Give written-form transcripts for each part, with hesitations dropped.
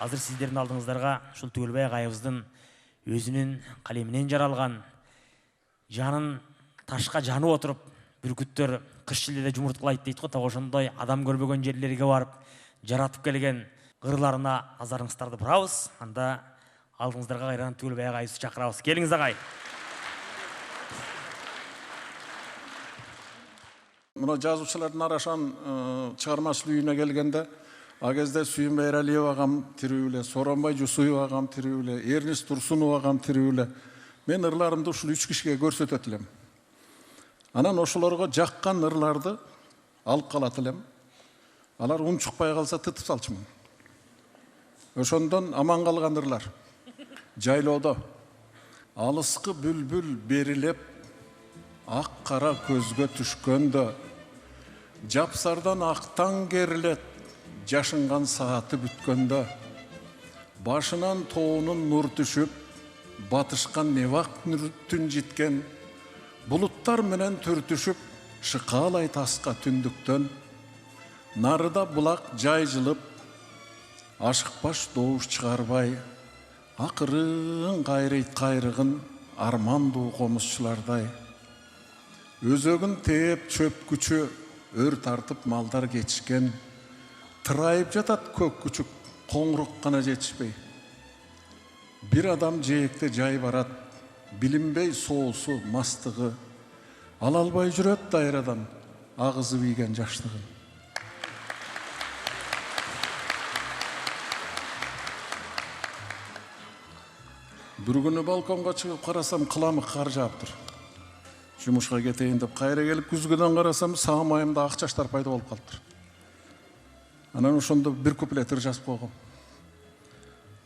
Азыр сиздердин алдыңыздарга ушул Түгөлбай агайыбыздын өзүнүн калеминен жаралган, жанын ташка жанып отуруп, бүркүттөр кыш шилдеде жумурткалайт дейт го, так ошондой адам көрбөгөн жерлерге барып жаратып келген кырларына назарыңыздарды бурабыз. Анда алдыңыздарга кайрадан Түгөлбай агайыбызды чакырабыз. Келиңиз агай. Мына жазуучулардын арашан чыгармачылык үйүнө келгенде, а кезде Сүйүнбай Эралиев агам тирүү эле, Сооронбай Жусуев агам тирүү эле, Эрнис Турсунов агам тирүү эле. Мен ырларымды ушул 3 кишиге көрсөтөт элем. Анан ошолорго жаккан ырларды алып калат элем. Алар унчукпай калса тытып салчумун. Ошондон аман калган ырлар. Жайлоодо алыскы бүлбүл берилеп, ак кара көзгө түшкөндө, жапсардан актан керилет, жашынган сааты бүткөндө, башынан тоонун нур түшүп, батышкан невак түн житкен, булуттар менен түртүшүп, шыкаалай таска түндүктөн, нарыда булак жайжылып, ашыкпаш добуш чыгарбай, акырын кайрыйт кайрыгын армандуу комузчулардай. Өзөгүн тээп чөпкүчү өр тартып малдар кетишкен, тырайып жатат көк күчүк, коңурук гана жетишпей. Бир адам жээкте жай барат, билинбей соосу, мастыгы, ала албай жүрөт дайрадан агызып ийген жаштыгын. Бир күнү балконго чыгып карасам, кыламык кар жааптыр. Жумушка кетейин деп кайра келип күзгүдөн карасам, саам айымда ак чачтар пайда болуп калыптыр. Анан ошондо бир куплет ыр жазып койгом.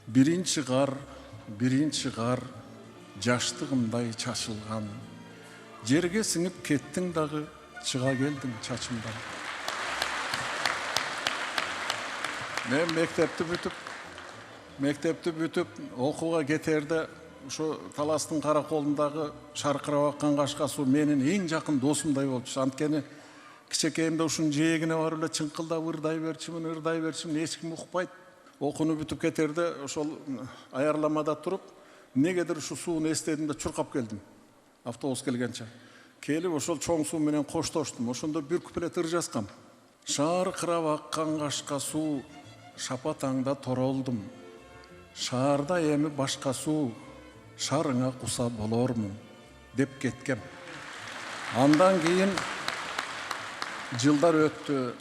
Биринчи кар, жаштыгымдай чачылган, жерге сиңип кеттиң дагы, чыга келдиң чачымдан. Мен мектепти бүтүп, окууга кетерде, ошо Таластын караколундагы шаркырап аккан кашка суу менин эң жакын досумдай болчу. Анткени кичекейимде ушунун жээгине барып эле чыңкылдап ырдай берчимин, эч ким укпайт. Окууну бүтүп кетерде, ошол аярламада туруп, негедир ушу сууну эстедим да чуркап келдим. Автобус келгенче. Келип ошол чоң суу менен коштоштум. Ошондо бир куплет ыр жазгам. Шаркырап аккан кашка суу, шапатаңда торолдум. Шаарда эми башка суу, шарыңа куса болормун деп кеткем. Андан кийин жылдар өттү.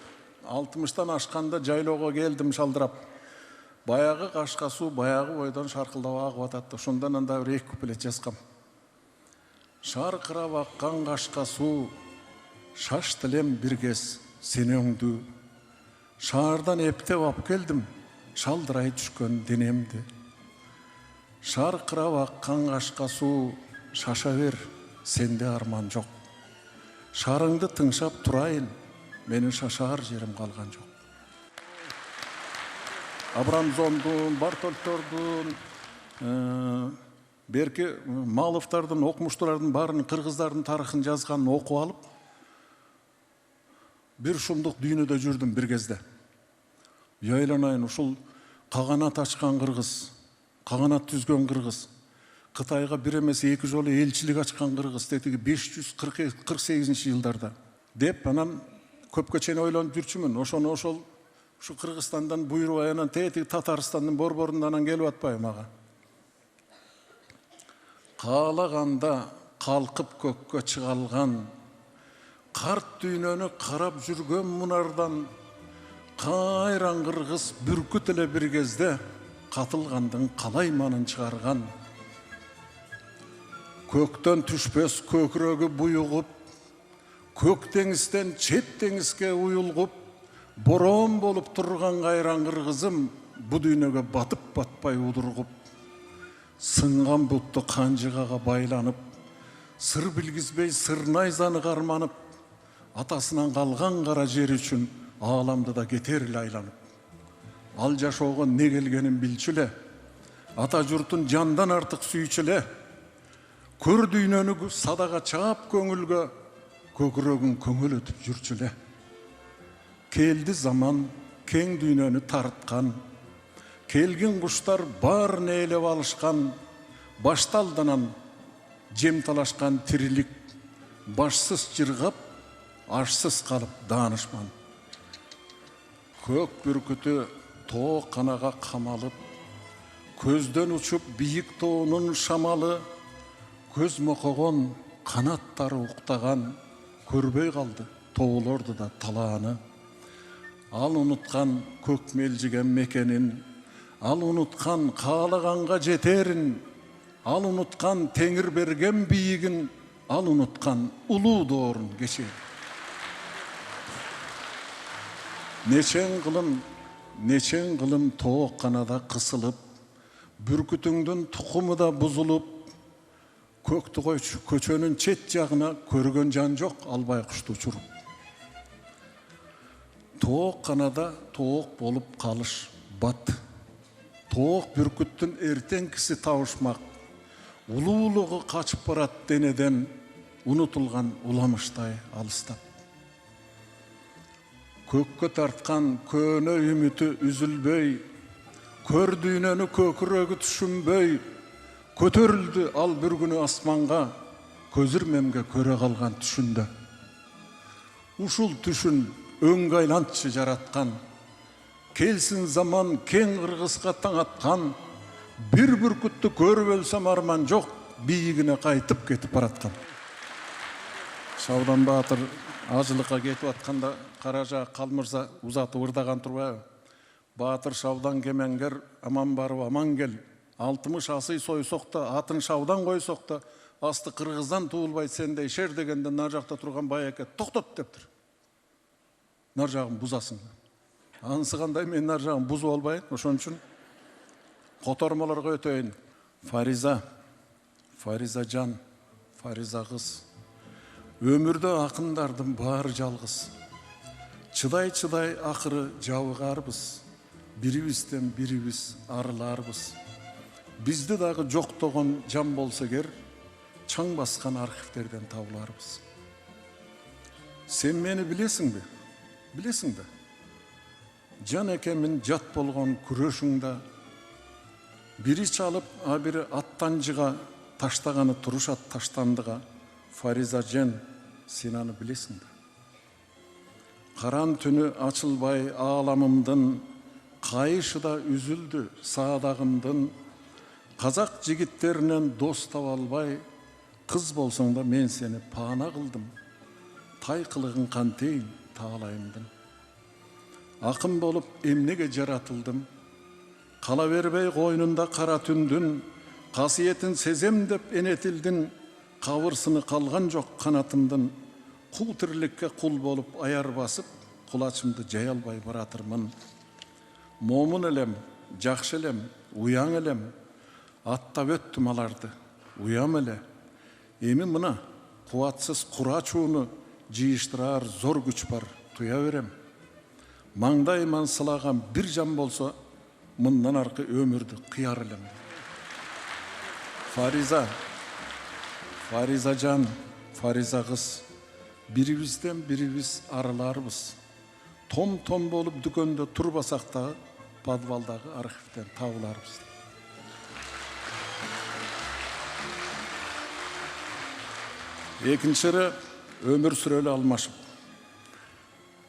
60-тан ашканда жайлоого келдим шалдырап. Баягы кашка суу баягы бойдон шаркылдап агып атат. Ошондон анда бир 2 куплет жазгам. Шаркырап аккан кашка суу, шашты элем бир кез сени өңдү. Шаардан эптеп алып келдим, шалдырай түшкөн денемди. Шаркырап аккан кашка суу, шаша бер, сенде арман жок. Шарыңды тыңшап турайын, менин шашаар жерим калган жок. Абрамзондун, Бартольтордун, берки Маловдордун, окумуштуулардын баарын кыргыздардын тарыхын жазганын окуп алып, бир шумдук дүйнөдө жүрдүм бир кезде. Уяланайын, ушул каганат ачкан кыргыз, каганат түзгөн кыргыз, Кытайга бир эмес 2 жолу элчилик ачкан кыргыз, тетиги 548 жылдарда деп, анан көпкө чейин ойлонуп жүрчүмүн. Ошону ошол ушу Кыргызстандан буйрубай, анан тетиги Татарстандын борборундан келип атпайбы мага. Каалаганда калкып көккө чыгалган, карт дүйнөнү карап жүргөн мунардан, кайран кыргыз бүркүт эле бир кезде катылгандын калайманын чыгарган. Көктөн түшпөс көкүрөгү буюгуп, көк деңизден чет деңизге уюлгуп, борон болуп турган кайран кыргызым, бу дүйнөгө батып батпай удургуп, сынган бутту канжыгага байланып, сыр билгизбей сырнайзаны карманып, атасынан калган кара жер үчүн ааламды да кетер эле айланып. Ал жашоого не келгенин билчү эле, ата журтун жандан артык сүйчү эле, көр дүйнөнү садага чаап көңүлгө, көкүрөгүн көңөлөтүп жүрчү эле. Келди заман кең дүйнөнү тарткан, келген құштар барын елеп алышқан, башталданан жем талашқан тірілік, башсыз жырғап, ашсыз қалып данышман. Көк бүркіті тоқ қанаға қамалып, көзден ұшып биік тоғының шамалы, көз мұқығын қанаттары ұқтаған, көрбей қалды тоғылорды да таланы. Ал ұнытқан көк мелжіген мекенін, ал ұнытқан қалағанға жетерін, ал ұнытқан теңір берген биігін, ал ұнытқан ұлу дорын кешер. Нечен қылым тоқ қанада қысылып, бүркітіңдің тұқымы да бұзылып, көкті қойшы көчөнің чет жағына көрген жан жоқ албай құшты ұшырып. Тоқ қанада тоқ болып қалыш бат, тоқ бүркіттің ертең кісі тауышмақ, ұлылығы қачып барат денеден, ұнытылған уламыштай алыстап. Көкке тартқан көне үміті үзілбей, көр дүйнені көкірегі түшінбей, көтерілді ал бір күні асманға, көзірмемге көре қалған түшінді. Ушыл түшін өңгайлантшы жаратқан, келсін заман кен қырғысқа таң атқан, бір бүркітті көріп өлсем арман жоқ, биігіне қайтып кетіп баратқан. Шаудан Батыр ажылыққа кетіп атқанда Қаража Қалмырза ұзаты ұрдаған тұрбай. Батыр шаудан кемеңгер, аман барып аман кел. 60 асый сойсоқта, атын шаудан қойсоқта, асты қырғыздан туылбай сендей шер дегенде нар жақта тұрған байеке тоқтат дептір. Нар жағын бұзасың. Аңсығандай мен нар жағын бұзу албайын, ошон үшін қотормаларға өтейін. Фариза жан, Фариза қыз. Өмірді ақындардың бары жалғыз. Чыдай ақыры жауығарбыз. Бірібістен бірібіз арыларбыз. Бізді дағы жоқтоғын жан болса кер, чаң басқан архивтерден табыларбыз. Сен мені білесің бе? Білесің бе? Жан екемін жат болған күрешіңді, бірі чалып, абірі аттан жыға, таштағаны тұрышат таштандыға, Фариза жан, сен аны білесің бе? Қаран түні açılбай аламымдың, қайышы да үзілді садағымдың, қазақ жігіттерінен дос таба албай, қыз болсаң да мен сені пана қылдым, тай қылығын қантейін тағалайымдың. Ақын болып емнеге жаратылдым, қала бербей қойнында қара түндің, қасиетін сезем деп енетілдің, қауырсыны қалған жоқ қанатымдың, құл тірлікке құл болып аяр басып, құлачымды жай албай баратырмын. Момын әлем, жақшы әлем, уяң әлем, аттап өттім аларды, уям әле. Емі мұна, қуатсыз құра чуыны жиыштырар зор күч бар, туя берем. Маңдайман сылаған бір жан болса, мұндан арқы өмірді қияр әлем. Фариза жан, Фариза қыз, бірімізден біріміз арыларбыз. Том болып дүкенде тұрбасақтағы, подвалдағы архивтен табыларбыз. Екіншері өмір сүрелі алмашып.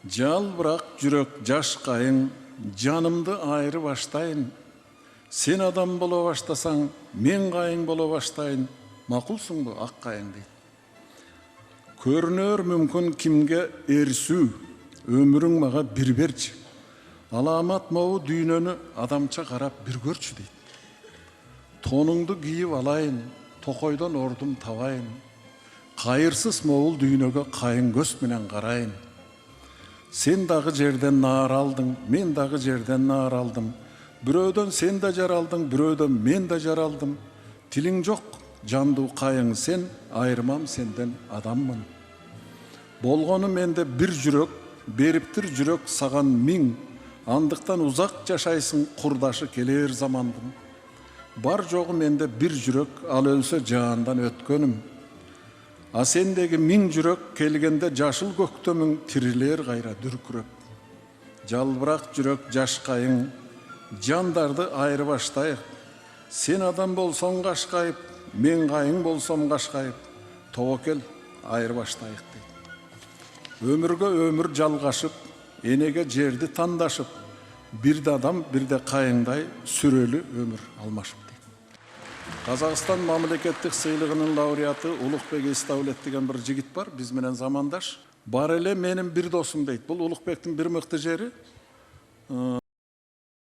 Жал бірақ жүрек жаш қайын, жанымды айыры баштайын. Сен адам бола баштасаң, мен қайын бола баштайын. Мақұлсың бұл ақ қайын дейді. Көрінер мүмкін кімге ерсу, өмірің маға бір берші. Аламат мау дүйнені адамша қарап бір көрші дейді. Тоныңды киіп алайын, тоқойдан ордым тавайын. Қайырсыз моғыл дүйнеге қайын көз менен қарайын. Сен дағы жерден нар алдың, мен дағы жерден нар алдым. Біреуден сен де жаралдың, біреуден мен де жаралдым. Тілің жоқ, жанду қайың сен, айырмам сенден адаммын. Болғаны менде бір жүрек, беріптір жүрек саған мин. Андықтан ұзақ жашайсың, құрдашы келер замандым. Бар жоғы менде бір жүрек, ал өлсе жағандан өткөнім. А сендегі мин жүрек келгенде жашыл көктөмің тірілер қайра дүркіреп. Жалбырақ жүрек жаш қайың, жандарды айырбаштайық. Сен адам болсоң Кашкайып, мен кайың болсом Кашкайып, тобокел айырбаштайық дейді. Өмірге өмір жалғашып, энеге жерді тандашып, бирде адам, бирде кайыңдай сүрелі өмір алмашып дейді. Казакстан мамлекеттик сыйлыгынын лауреаты Улукбек Эстаулет деген бір жигит бар, биз менен замандаш. Бар эле менин бир досум дейт. Бул Улукбектин бир мыкты жери.